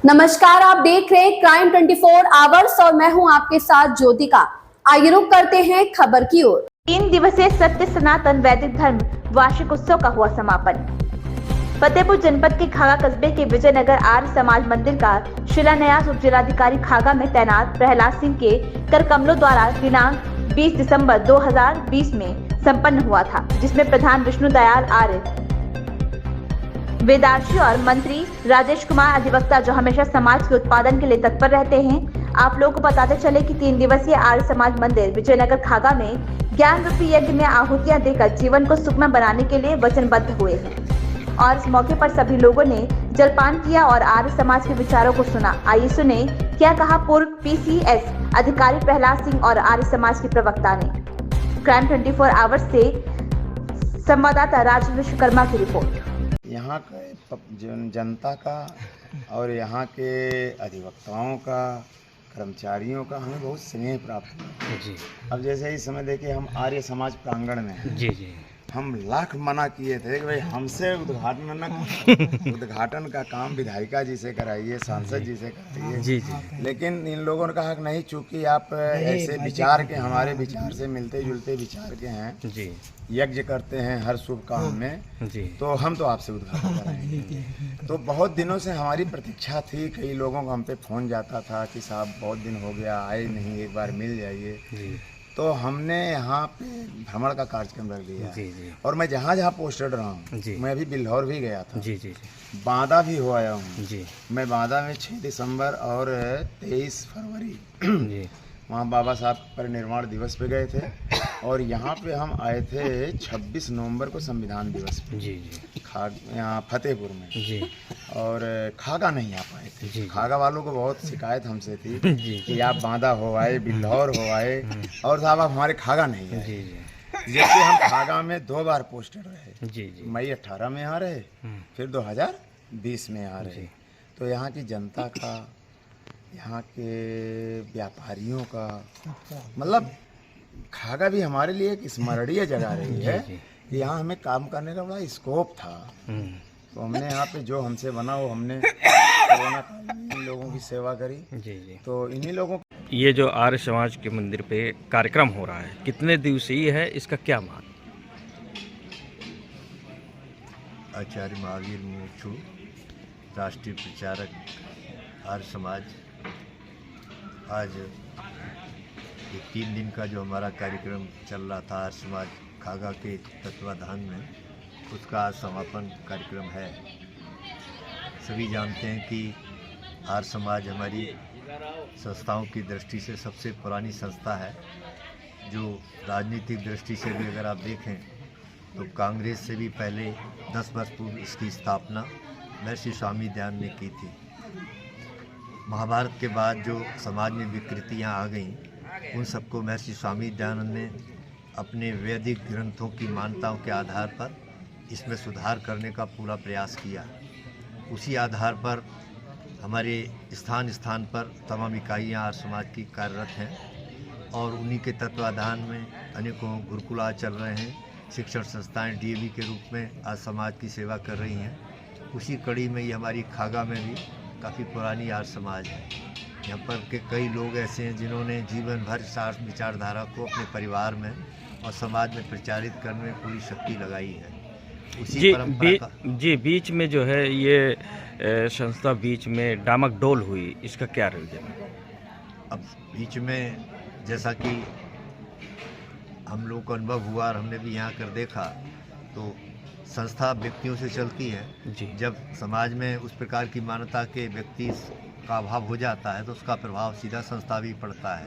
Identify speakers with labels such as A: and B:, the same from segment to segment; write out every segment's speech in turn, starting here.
A: नमस्कार, आप देख रहे हैं क्राइम 24 आवर्स और मैं हूं आपके साथ ज्योतिका। आइए रुक करते हैं खबर की ओर।
B: 3 दिवसीय सत्य सनातन वैदिक धर्म वार्षिक उत्सव का हुआ समापन। फतेहपुर जनपद के खागा कस्बे के विजयनगर आर्य समाज मंदिर का शिलान्यास उप जिलाधिकारी खागा में तैनात प्रहलाद सिंह के कर कमलों द्वारा दिनांक 20 दिसंबर 2020 में संपन्न हुआ था, जिसमें प्रधान विष्णु दयाल आर्य, वेदार्शी और मंत्री राजेश कुमार अधिवक्ता, जो हमेशा समाज के उत्पादन के लिए तत्पर रहते हैं। आप लोगों को बताते चले कि 3 दिवसीय आर्य समाज मंदिर विजयनगर खागा में ज्ञान रूपी यज्ञ में आहुतियां देकर जीवन को सुखमय बनाने के लिए वचनबद्ध हुए हैं और इस मौके पर सभी लोगों ने जलपान किया और आर्य समाज के विचारों को सुना। आइए सुने क्या कहा पूर्व पीसीएस अधिकारी प्रहलाद सिंह और आर्य समाज के प्रवक्ता ने। क्राइम 24 आवर्स से संवाददाता राजेश विश्वकर्मा की रिपोर्ट।
C: यहाँ के जनता का और यहाँ के अधिवक्ताओं का, कर्मचारियों का हमें बहुत स्नेह प्राप्त हुआ जी। अब जैसे इस समय देखिए, हम आर्य समाज प्रांगण में हैं जी। हम लाख मना किए थे कि भाई हमसे उद्घाटन न उद्घाटन का काम विधायिका जी से कराइए, सांसद जी से कराइए जी। लेकिन इन लोगों ने कहा कि नहीं, चूंकि आप ऐसे विचार के, हमारे विचार से मिलते जुलते विचार के हैं जी, यज्ञ करते हैं हर शुभ काम में जी, तो हम तो आपसे उद्घाटन कराएंगे। तो बहुत दिनों से हमारी प्रतीक्षा थी। कई लोगों का हम पे फोन जाता था कि साहब बहुत दिन हो गया, आए नहीं, एक बार मिल जाइए। तो हमने यहाँ पे भ्रमण का कार्यक्रम रख दिया जी। और मैं जहाँ जहाँ पोस्टेड रहा हूँ, मैं अभी बिल्हौर भी गया था जी। बांदा भी हो आया हूँ जी। मैं बांदा में 6 दिसंबर और 23 फरवरी वहाँ बाबा साहब परिनिर्वाण दिवस पे गए थे और यहाँ पे हम आए थे 26 नवंबर को संविधान दिवस पे जी। यहाँ फतेहपुर में जी। और खागा नहीं आ पाए थे जी। खागा वालों को बहुत शिकायत हमसे थी कि आप बांदा हो आए, बिल्हौर हो आए और साहब आप हमारे खागा नहीं आए। जैसे हम खागा में 2 बार पोस्टेड रहे जी। मई 18 में यहाँ रहे, फिर 2020 में यहाँ रहे। तो यहाँ की जनता का, यहाँ के व्यापारियों का, मतलब खागा भी हमारे लिए एक स्मरणीय जगह रही है कि यहाँ हमें काम करने का बड़ा स्कोप था। तो हमने यहाँ पे जो हमसे बना वो हमने कोरोना काल में इन लोगों की सेवा करी जी। तो इन्हीं लोगों,
D: ये जो आर्य समाज के मंदिर पे कार्यक्रम हो रहा है, कितने दिवसीय है, इसका क्या मान?
E: आचार्य महावीर मुमुक्षु, राष्ट्रीय प्रचारक आर्य समाज, आज ये 3 दिन का जो हमारा कार्यक्रम चल रहा था आर्य समाज खागा के तत्वाधान में, उसका समापन कार्यक्रम है। सभी जानते हैं कि आर्य समाज हमारी संस्थाओं की दृष्टि से सबसे पुरानी संस्था है, जो राजनीतिक दृष्टि से भी अगर आप देखें तो कांग्रेस से भी पहले 10 वर्ष पूर्व इसकी स्थापना महर्षि स्वामी दयानंद ने की थी। महाभारत के बाद जो समाज में विकृतियां आ गईं, उन सबको महर्षि स्वामी दयानंद ने अपने वैदिक ग्रंथों की मान्यताओं के आधार पर इसमें सुधार करने का पूरा प्रयास किया। उसी आधार पर हमारे स्थान स्थान पर तमाम इकाइयाँ आर्य समाज की कार्यरत हैं और उन्हीं के तत्वाधान में अनेकों गुरुकुल आज चल रहे हैं। शिक्षण संस्थाएं डीएवी के रूप में आज समाज की सेवा कर रही हैं। उसी कड़ी में ये हमारी खागा में भी काफ़ी पुरानी आर्य समाज है। यहाँ पर के कई लोग ऐसे हैं जिन्होंने जीवन भर इस विचारधारा को अपने परिवार में और समाज में प्रचारित करने में पूरी शक्ति लगाई है। उसी परंपरा
D: जी बीच में जो है ये संस्था बीच में डामक डोल हुई, इसका क्या रीजन है?
E: अब बीच में जैसा कि हम लोग को अनुभव हुआ और हमने भी यहाँ कर देखा, तो संस्था व्यक्तियों से चलती है जी। जब समाज में उस प्रकार की मान्यता के व्यक्ति का अभाव हो जाता है तो उसका प्रभाव सीधा संस्था भी पड़ता है।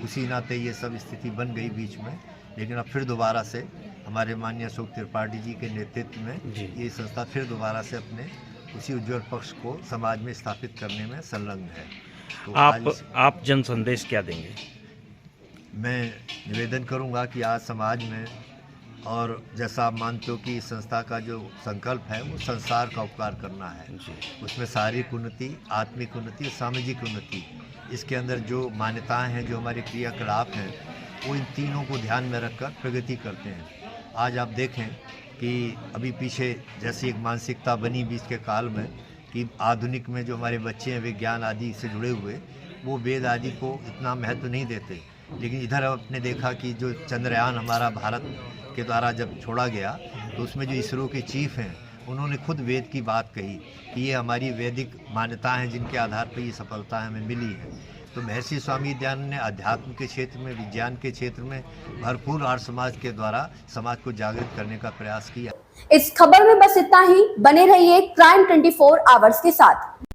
E: उसी नाते ये सब स्थिति बन गई बीच में, लेकिन अब फिर दोबारा से हमारे माननीय अशोक त्रिपाठी जी के नेतृत्व में ये संस्था फिर दोबारा से अपने उसी उज्ज्वल पक्ष को समाज में स्थापित करने में संलग्न है। तो
D: आप जन संदेश क्या देंगे?
E: मैं निवेदन करूंगा कि आज समाज में, और जैसा आप मानते हो कि इस संस्था का जो संकल्प है वो संसार का उपकार करना है, उसमें शारीरिक उन्नति, आत्मिक उन्नति और सामाजिक उन्नति, इसके अंदर जो मान्यताएं हैं, जो हमारे क्रियाकलाप हैं, वो इन तीनों को ध्यान में रखकर प्रगति करते हैं। आज आप देखें कि अभी पीछे जैसी एक मानसिकता बनी बीच के काल में कि आधुनिक में जो हमारे बच्चे हैं विज्ञान आदि से जुड़े हुए, वो वेद आदि को इतना महत्व नहीं देते। लेकिन इधर आपने देखा कि जो चंद्रयान हमारा भारत के द्वारा जब छोड़ा गया, तो उसमें जो इसरो के चीफ हैं, उन्होंने खुद वेद की बात कही कि ये हमारी वैदिक मान्यताएं हैं जिनके आधार पर ये सफलता हमें मिली है। तो महर्षि स्वामी दयानंद ने अध्यात्म के क्षेत्र में, विज्ञान के क्षेत्र में भरपूर आर्य समाज के द्वारा समाज को जागृत करने का प्रयास किया।
A: इस खबर में बस इतना ही। बने रहिए क्राइम 24 आवर्स के साथ।